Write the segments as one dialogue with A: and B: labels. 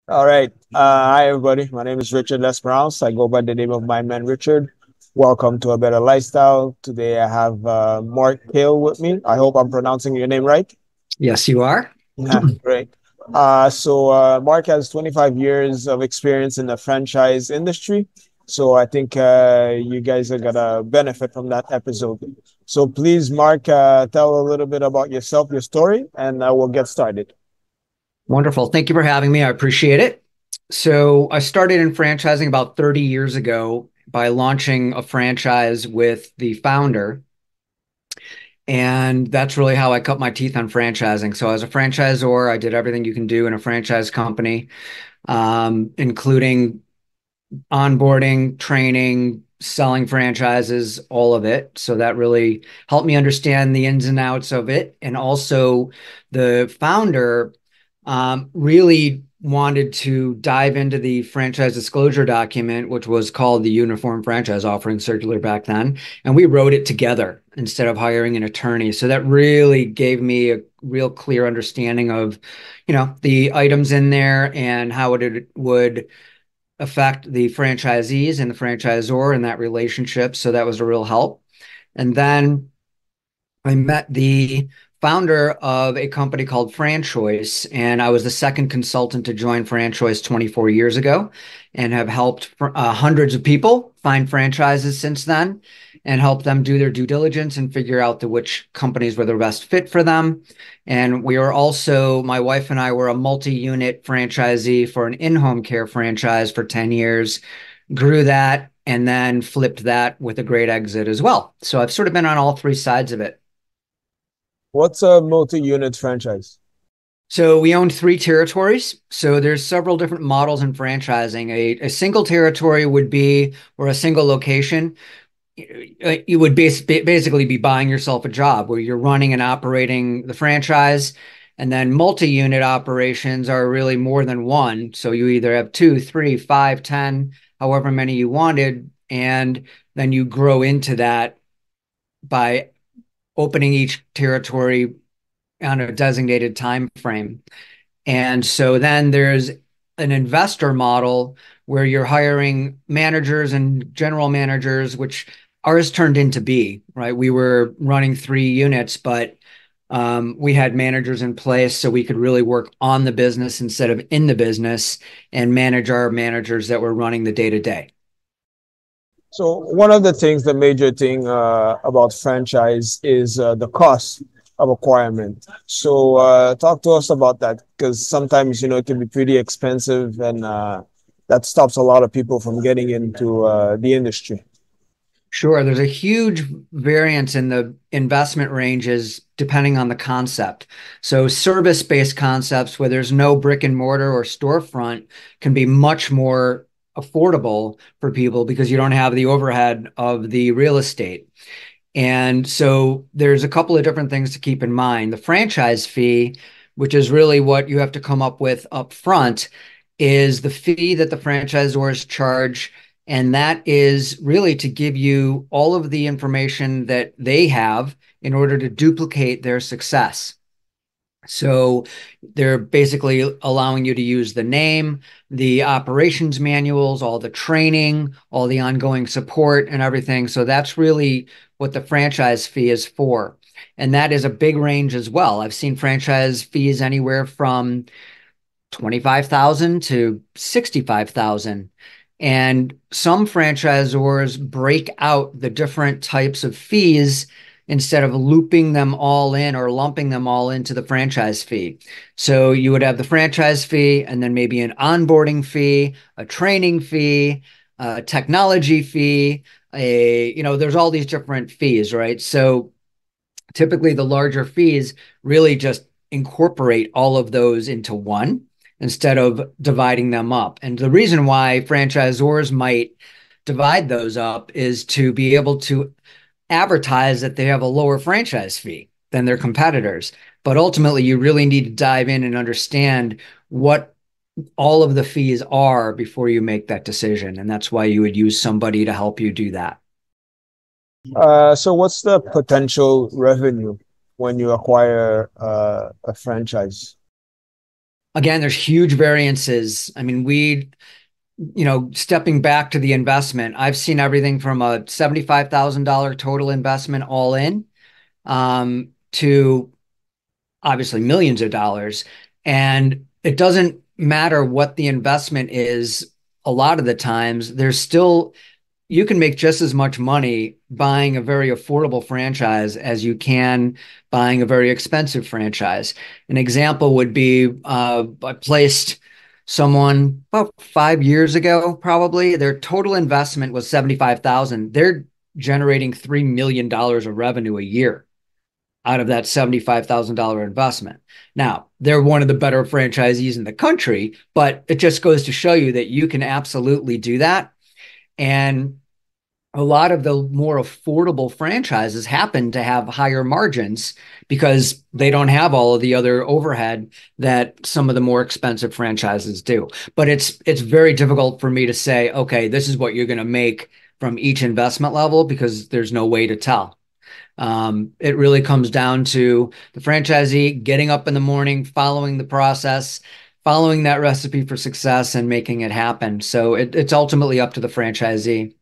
A: All right. Hi, everybody. My name is Richard Lesperance. I go by the name of my man, Richard. Welcome to A Better Lifestyle. Today I have Marc Cayle with me. I hope I'm pronouncing your name right.
B: Yes, you are.
A: Yeah, great. Mark has 25 years of experience in the franchise industry. So I think you guys are gonna benefit from that episode. So please, Mark, tell a little bit about yourself, your story, and we'll get started.
B: Wonderful. Thank you for having me. I appreciate it. So, I started in franchising about 30 years ago by launching a franchise with the founder. And that's really how I cut my teeth on franchising. So, as a franchisor, I did everything you can do in a franchise company, including onboarding, training, selling franchises, all of it. So that really helped me understand the ins and outs of it. And also, the founder really wanted to dive into the franchise disclosure document, which was called the Uniform Franchise Offering Circular back then. And we wrote it together instead of hiring an attorney. So that really gave me a real clear understanding of, the items in there and how it would affect the franchisees and the franchisor in that relationship. So that was a real help. And then I met the founder of a company called FranChoice, and I was the second consultant to join FranChoice 24 years ago and have helped hundreds of people find franchises since then and help them do their due diligence and figure out which companies were the best fit for them. And we are also, my wife and I were a multi-unit franchisee for an in-home care franchise for 10 years, grew that, and then flipped that with a great exit as well. So I've sort of been on all three sides of it.
A: What's a multi-unit franchise?
B: So we own three territories. So there's several different models in franchising. A single territory would be, or a single location, you would basically be buying yourself a job where you're running and operating the franchise. And then multi-unit operations are really more than one. So you either have two, three, five, 10, however many you wanted. And then you grow into that by opening each territory on a designated time frame. And so then there's an investor model where you're hiring managers and general managers, which ours turned into be, right? We were running three units, but we had managers in place so we could really work on the business instead of in the business and manage our managers that were running the day to day.
A: So one of the things, the major thing about franchise is the cost of acquirement. So talk to us about that because sometimes it can be pretty expensive and that stops a lot of people from getting into the industry.
B: Sure, there's a huge variance in the investment ranges depending on the concept. So, service-based concepts where there's no brick and mortar or storefront can be much more affordable for people because you don't have the overhead of the real estate. And so there's a couple of different things to keep in mind. The franchise fee, which is really what you have to come up with up front, is the fee that the franchisors charge. And that is really to give you all of the information that they have in order to duplicate their success. So they're basically allowing you to use the name, the operations manuals, all the training, all the ongoing support and everything. So that's really what the franchise fee is for. And that is a big range as well. I've seen franchise fees anywhere from 25,000 to 65,000. And some franchisors break out the different types of fees instead of looping them all in or lumping them all into the franchise fee. So you would have the franchise fee and then maybe an onboarding fee, a training fee, a technology fee, there's all these different fees, right? So typically the larger fees really just incorporate all of those into one instead of dividing them up. And the reason why franchisors might divide those up is to be able to advertise that they have a lower franchise fee than their competitors. But ultimately, you really need to dive in and understand what all of the fees are before you make that decision. And that's why you would use somebody to help you do that.
A: So what's the potential revenue when you acquire a franchise?
B: Again, there's huge variances. I mean, stepping back to the investment, I've seen everything from a $75,000 total investment all in to obviously millions of dollars. And it doesn't matter what the investment is, a lot of the times, there's still, you can make just as much money buying a very affordable franchise as you can buying a very expensive franchise. An example would be I placed someone about 5 years ago, probably. Their total investment was 75,000. They're generating $3 million of revenue a year out of that $75,000 investment. Now, they're one of the better franchisees in the country, but it just goes to show you that you can absolutely do that. And a lot of the more affordable franchises happen to have higher margins because they don't have all of the other overhead that some of the more expensive franchises do. But it's very difficult for me to say, okay, this is what you're going to make from each investment level because there's no way to tell. It really comes down to the franchisee getting up in the morning, following the process, following that recipe for success, and making it happen. So it's ultimately up to the franchisee.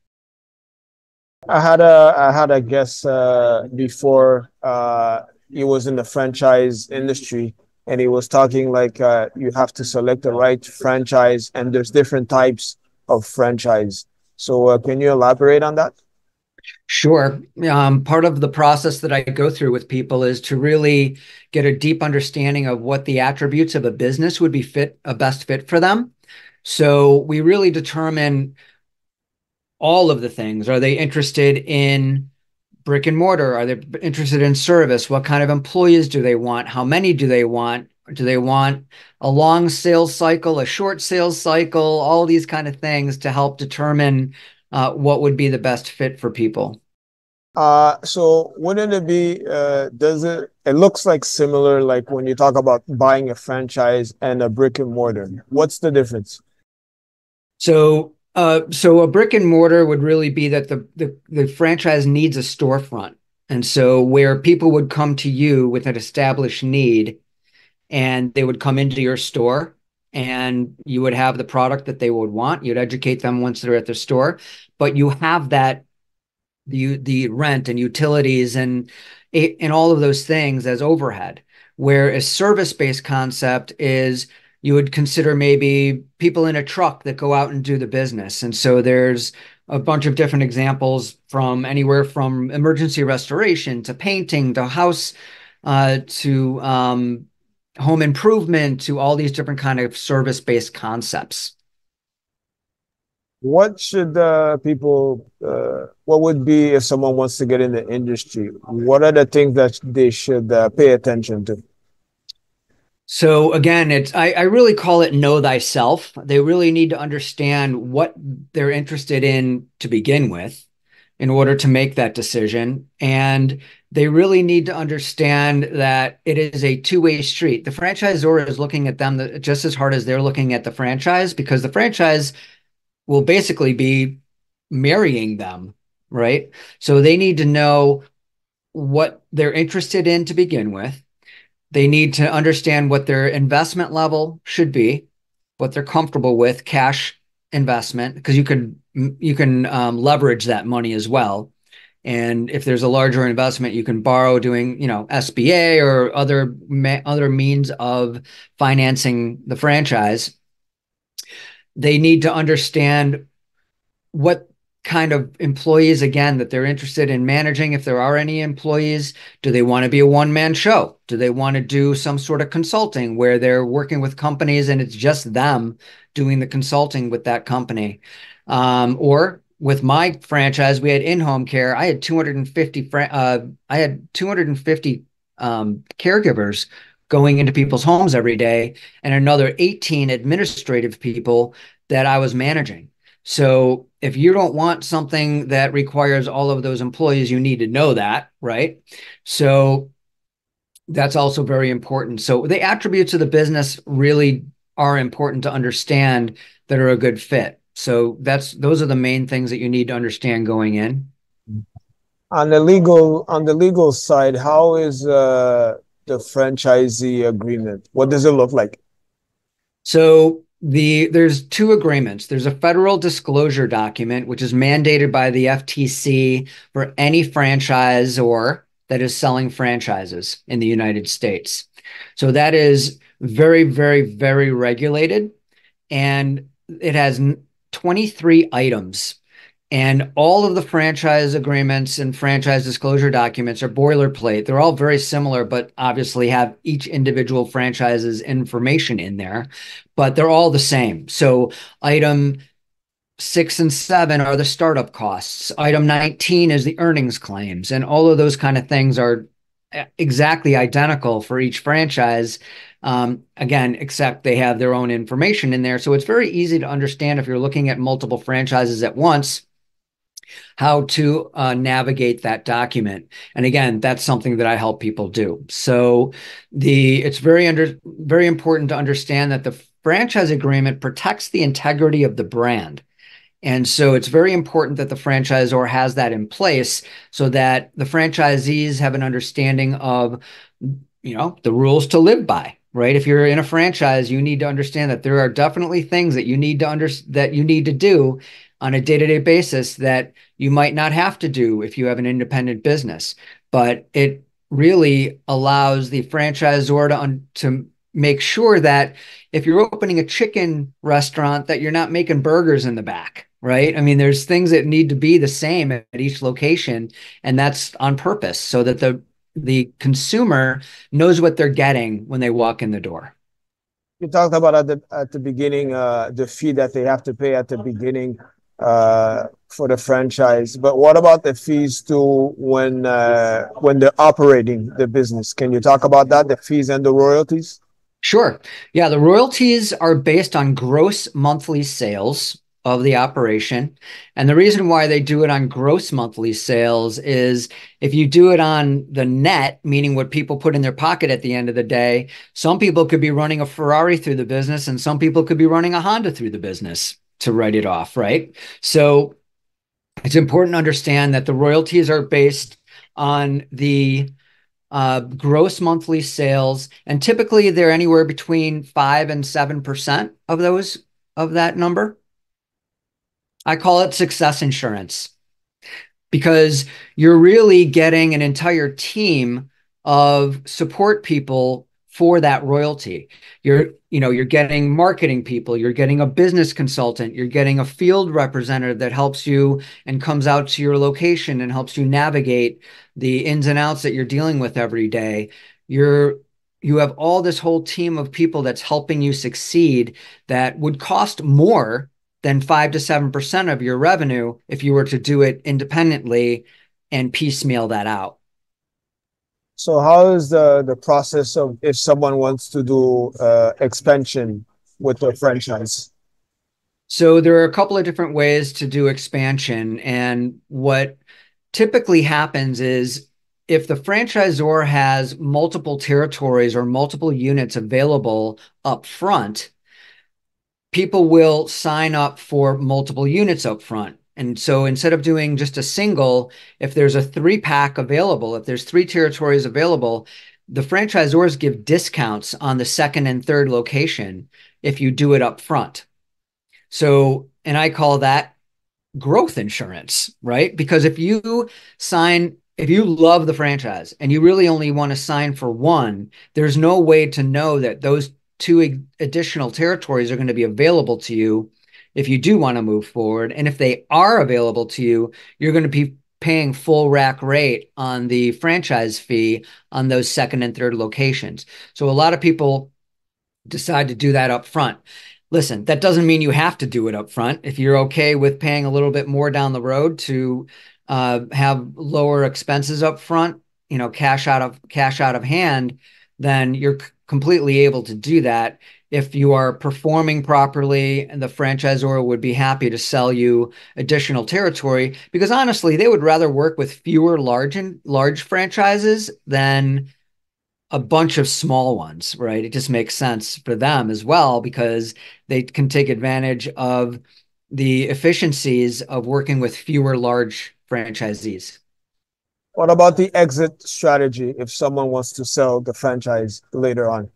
A: I had a guest before he was in the franchise industry, and he was talking like you have to select the right franchise, and there's different types of franchise. So can you elaborate on that?
B: Sure. Part of the process that I go through with people is to really get a deep understanding of what the attributes of a business would be a best fit for them. So we really determine all of the things. Are they interested in brick and mortar? Are they interested in service? What kind of employees do they want? How many do they want? Do they want a long sales cycle, a short sales cycle, all these kind of things to help determine what would be the best fit for people?
A: So wouldn't it be, does it looks like similar, like when you talk about buying a franchise and a brick and mortar. What's the difference?
B: So a brick and mortar would really be that the franchise needs a storefront. And so where people would come to you with an established need and they would come into your store and you would have the product that they would want. You'd educate them once they're at the store, but you have that the rent and utilities and all of those things as overhead. Where a service-based concept is you would consider maybe people in a truck that go out and do the business. And so there's a bunch of different examples from anywhere from emergency restoration to painting to house to home improvement to all these different kind of service-based concepts.
A: What should what would be if someone wants to get in the industry? What are the things that they should pay attention to?
B: So again, I really call it know thyself. They really need to understand what they're interested in to begin with in order to make that decision. And they really need to understand that it is a two-way street. The franchisor is looking at them just as hard as they're looking at the franchise because the franchise will basically be marrying them, right? So they need to know what they're interested in to begin with. They need to understand what their investment level should be, what they're comfortable with, cash investment, because you can leverage that money as well. And if there's a larger investment, you can borrow doing, SBA or other means of financing the franchise. They need to understand what kind of employees, again, that they're interested in managing. If there are any employees, do they want to be a one-man show? Do they want to do some sort of consulting where they're working with companies and it's just them doing the consulting with that company? Or with my franchise, we had in-home care. I had 250 caregivers going into people's homes every day and another 18 administrative people that I was managing. So if you don't want something that requires all of those employees, you need to know that, right? So that's also very important. So the attributes of the business really are important to understand that are a good fit. So those are the main things that you need to understand going in.
A: On the legal side, how is the franchisee agreement? What does it look like?
B: So there's two agreements. There's a federal disclosure document, which is mandated by the FTC for any franchisor that is selling franchises in the United States. So that is very, very, very regulated, and it has 23 items. And all of the franchise agreements and franchise disclosure documents are boilerplate. They're all very similar, but obviously have each individual franchise's information in there, but they're all the same. So, item 6 and 7 are the startup costs. Item 19 is the earnings claims. And all of those kind of things are exactly identical for each franchise. Again, except they have their own information in there. So it's very easy to understand if you're looking at multiple franchises at once how to navigate that document. And again, that's something that I help people do. So it's very important to understand that the franchise agreement protects the integrity of the brand. And so it's very important that the franchisor has that in place so that the franchisees have an understanding of, the rules to live by, right? If you're in a franchise, you need to understand that there are definitely things that you need to do on a day-to-day basis that you might not have to do if you have an independent business. But it really allows the franchisor to make sure that if you're opening a chicken restaurant, that you're not making burgers in the back, right? I mean, there's things that need to be the same at each location, and that's on purpose so that the consumer knows what they're getting when they walk in the door.
A: You talked about at the beginning the fee that they have to pay at the beginning for the franchise, but what about the fees too when they're operating the business? Can you talk about that, the fees and the royalties?
B: Sure. Yeah, the royalties are based on gross monthly sales of the operation. And the reason why they do it on gross monthly sales is if you do it on the net, meaning what people put in their pocket at the end of the day, some people could be running a Ferrari through the business and some people could be running a Honda through the business to write it off, right? So it's important to understand that the royalties are based on the gross monthly sales, and typically they're anywhere between 5 and 7% of that number. I call it success insurance because you're really getting an entire team of support people for that royalty. You're getting marketing people, you're getting a business consultant, you're getting a field representative that helps you and comes out to your location and helps you navigate the ins and outs that you're dealing with every day. You have all this whole team of people that's helping you succeed that would cost more than 5 to 7% of your revenue if you were to do it independently and piecemeal that out.
A: So how is the process of if someone wants to do expansion with a franchise?
B: So there are a couple of different ways to do expansion. And what typically happens is if the franchisor has multiple territories or multiple units available up front, people will sign up for multiple units up front. And so instead of doing just a single, if there's a 3-pack available, if there's 3 territories available, the franchisors give discounts on the second and third location if you do it up front. So, and I call that growth insurance, right? Because if you love the franchise and you really only want to sign for one, there's no way to know that those 2 additional territories are going to be available to you if you do want to move forward. And if they are available to you, you're going to be paying full rack rate on the franchise fee on those second and third locations. So a lot of people decide to do that up front. Listen, that doesn't mean you have to do it up front. If you're okay with paying a little bit more down the road to have lower expenses up front, cash out of hand, then you're completely able to do that. If you are performing properly, and the franchisor would be happy to sell you additional territory, because honestly, they would rather work with fewer large franchises than a bunch of small ones, right? It just makes sense for them as well because they can take advantage of the efficiencies of working with fewer large franchisees.
A: What about the exit strategy if someone wants to sell the franchise later on?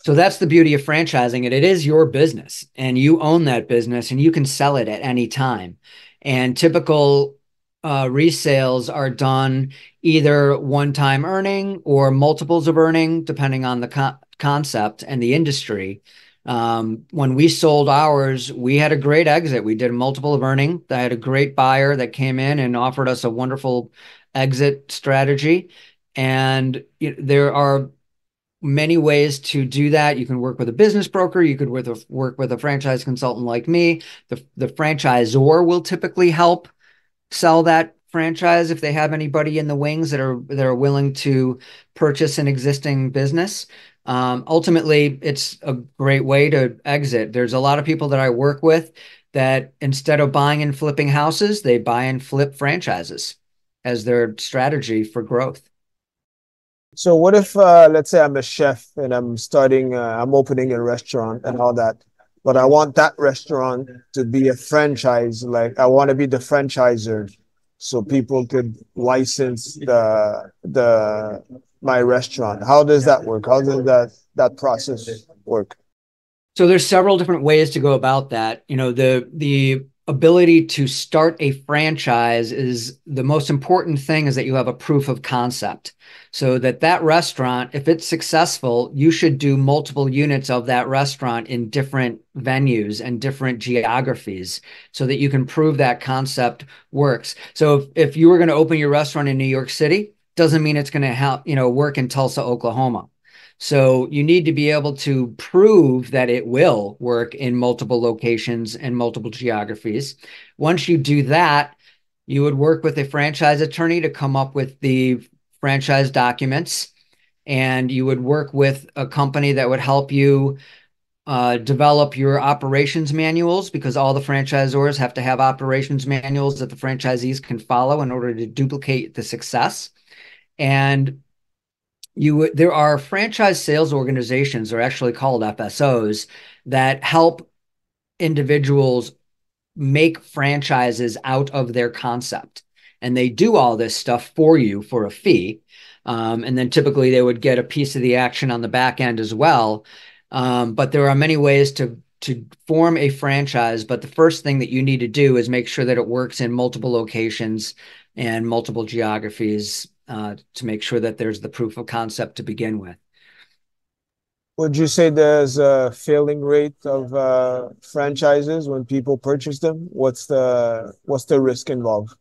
B: So that's the beauty of franchising it. It is your business and you own that business and you can sell it at any time. And typical resales are done either one-time earning or multiples of earning, depending on the concept and the industry. When we sold ours, we had a great exit. We did a multiple of earning. I had a great buyer that came in and offered us a wonderful exit strategy. And there are many ways to do that. You can work with a business broker. You could work with a franchise consultant like me. The franchisor will typically help sell that franchise if they have anybody in the wings that are willing to purchase an existing business. Ultimately, it's a great way to exit. There's a lot of people that I work with that instead of buying and flipping houses, they buy and flip franchises as their strategy for growth.
A: So what if, let's say I'm a chef and I'm opening a restaurant and all that, but I want that restaurant to be a franchise. Like I want to be the franchisor, so people could license the my restaurant. How does that work? How does that process work?
B: So there's several different ways to go about that. The ability to start a franchise is the most important thing is that you have a proof of concept. So that restaurant, if it's successful, you should do multiple units of that restaurant in different venues and different geographies so that you can prove that concept works. So if you were going to open your restaurant in New York City, doesn't mean it's going to work in Tulsa, Oklahoma. So you need to be able to prove that it will work in multiple locations and multiple geographies. Once you do that, you would work with a franchise attorney to come up with the franchise documents, and you would work with a company that would help you develop your operations manuals, because all the franchisors have to have operations manuals that the franchisees can follow in order to duplicate the success. And there are franchise sales organizations, they're actually called FSOs, that help individuals make franchises out of their concept. And they do all this stuff for you for a fee. And then typically they would get a piece of the action on the back end as well. But there are many ways to form a franchise. But the first thing that you need to do is make sure that it works in multiple locations and multiple geographies, to make sure that there's the proof of concept to begin with.
A: Would you say there's a failing rate of franchises when people purchase them? What's the risk involved?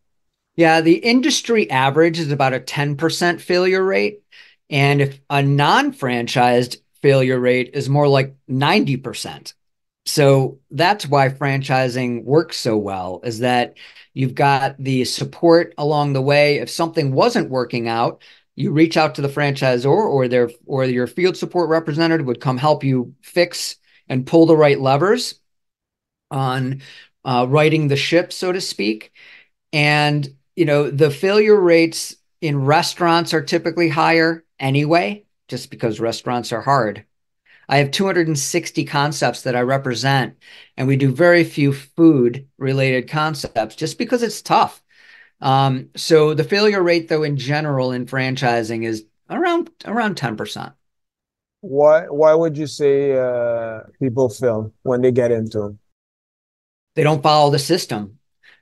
B: Yeah, the industry average is about a 10% failure rate. And if a non-franchised failure rate is more like 90%. So that's why franchising works so well, is that you've got the support along the way. If something wasn't working out, you reach out to the franchisor, or your field support representative would come help you fix and pull the right levers on righting the ship, so to speak. And the failure rates in restaurants are typically higher anyway, just because restaurants are hard. I have 260 concepts that I represent, and we do very few food related concepts just because it's tough. So the failure rate, though, in general in franchising is around 10%.
A: Why would you say people fail when they get into them?
B: They don't follow the system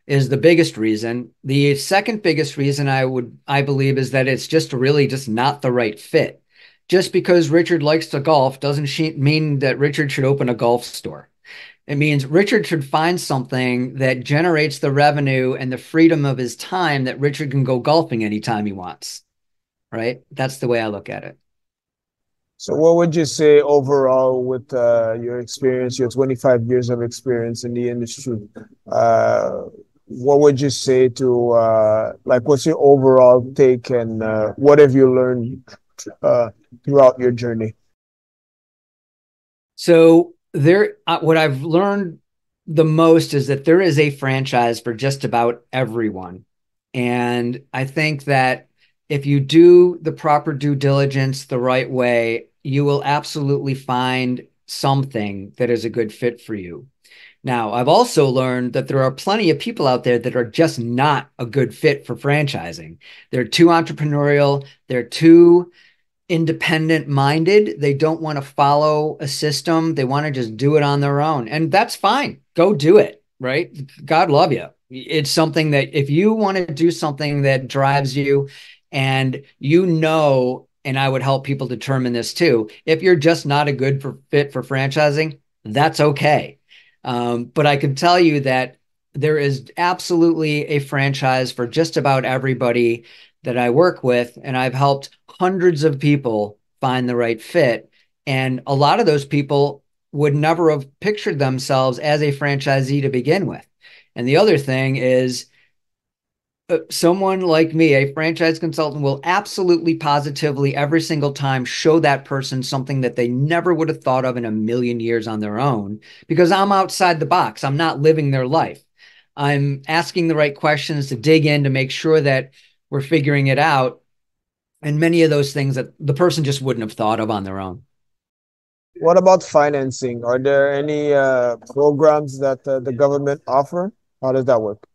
B: is the biggest reason. The second biggest reason I believe is that it's just really just not the right fit. Just because Richard likes to golf doesn't mean that Richard should open a golf store. It means Richard should find something that generates the revenue and the freedom of his time that Richard can go golfing anytime he wants. Right? That's the way I look at it.
A: So what would you say overall with your experience, your 25 years of experience in the industry? What would you say to what's your overall take, and what have you learned throughout your journey?
B: So what I've learned the most is that there is a franchise for just about everyone. And I think that if you do the proper due diligence the right way, you will absolutely find something that is a good fit for you. Now, I've also learned that there are plenty of people out there that are just not a good fit for franchising. They're too entrepreneurial. They're too independent minded. They don't want to follow a system. They want to just do it on their own. And that's fine. Go do it, right? God love you. It's something that if you want to do something that drives you and and I would help people determine this too, if you're just not a good fit for franchising, that's okay. But I can tell you that there is absolutely a franchise for just about everybody that I work with, and I've helped hundreds of people find the right fit. And a lot of those people would never have pictured themselves as a franchisee to begin with. And the other thing is, someone like me, a franchise consultant, will absolutely positively every single time show that person something that they never would have thought of in a million years on their own because I'm outside the box. I'm not living their life. I'm asking the right questions to dig in to make sure that we're figuring it out. And many of those things that the person just wouldn't have thought of on their own.
A: What about financing? Are there any programs that the government offer? How does that work?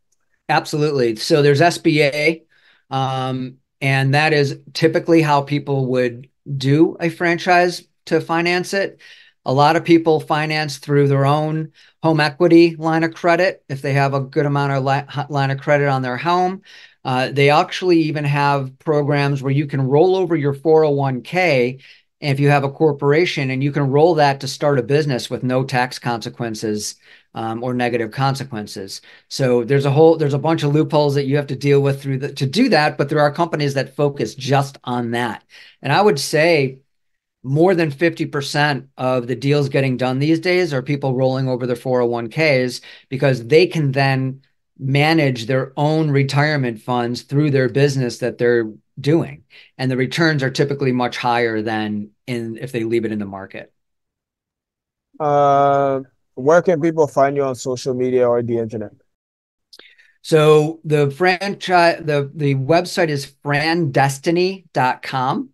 B: Absolutely. So there's SBA, and that is typically how people would do a franchise to finance it. A lot of people finance through their own home equity line of credit if they have a good amount of line of credit on their home. They actually even have programs where you can roll over your 401k if you have a corporation, and you can roll that to start a business with no tax consequences or negative consequences. So there's a bunch of loopholes that you have to deal with to do that, but there are companies that focus just on that. And I would say more than 50% of the deals getting done these days are people rolling over their 401ks because they can then manage their own retirement funds through their business that they're doing. And the returns are typically much higher than if they leave it in the market.
A: Uh, where can people find you on social media or the internet?
B: So the website is frandestiny.com,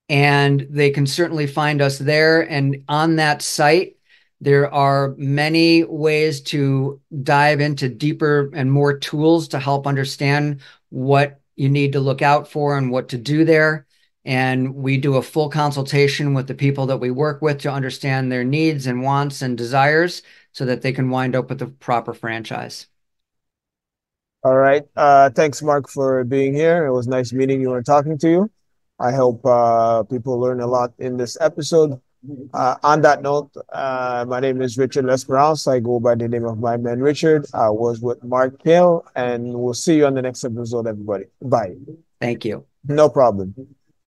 B: and they can certainly find us there. And on that site, there are many ways to dive into deeper and more tools to help understand what you need to look out for and what to do there. And we do a full consultation with the people that we work with to understand their needs and wants and desires so that they can wind up with the proper franchise.
A: All right. Thanks, Mark, for being here. It was nice meeting you and talking to you. I hope people learn a lot in this episode. On that note, my name is Richard Lesperance. I go by the name of my man Richard. I was with Marc Cayle, and we'll see you on the next episode, everybody. Bye.
B: Thank you.
A: No problem.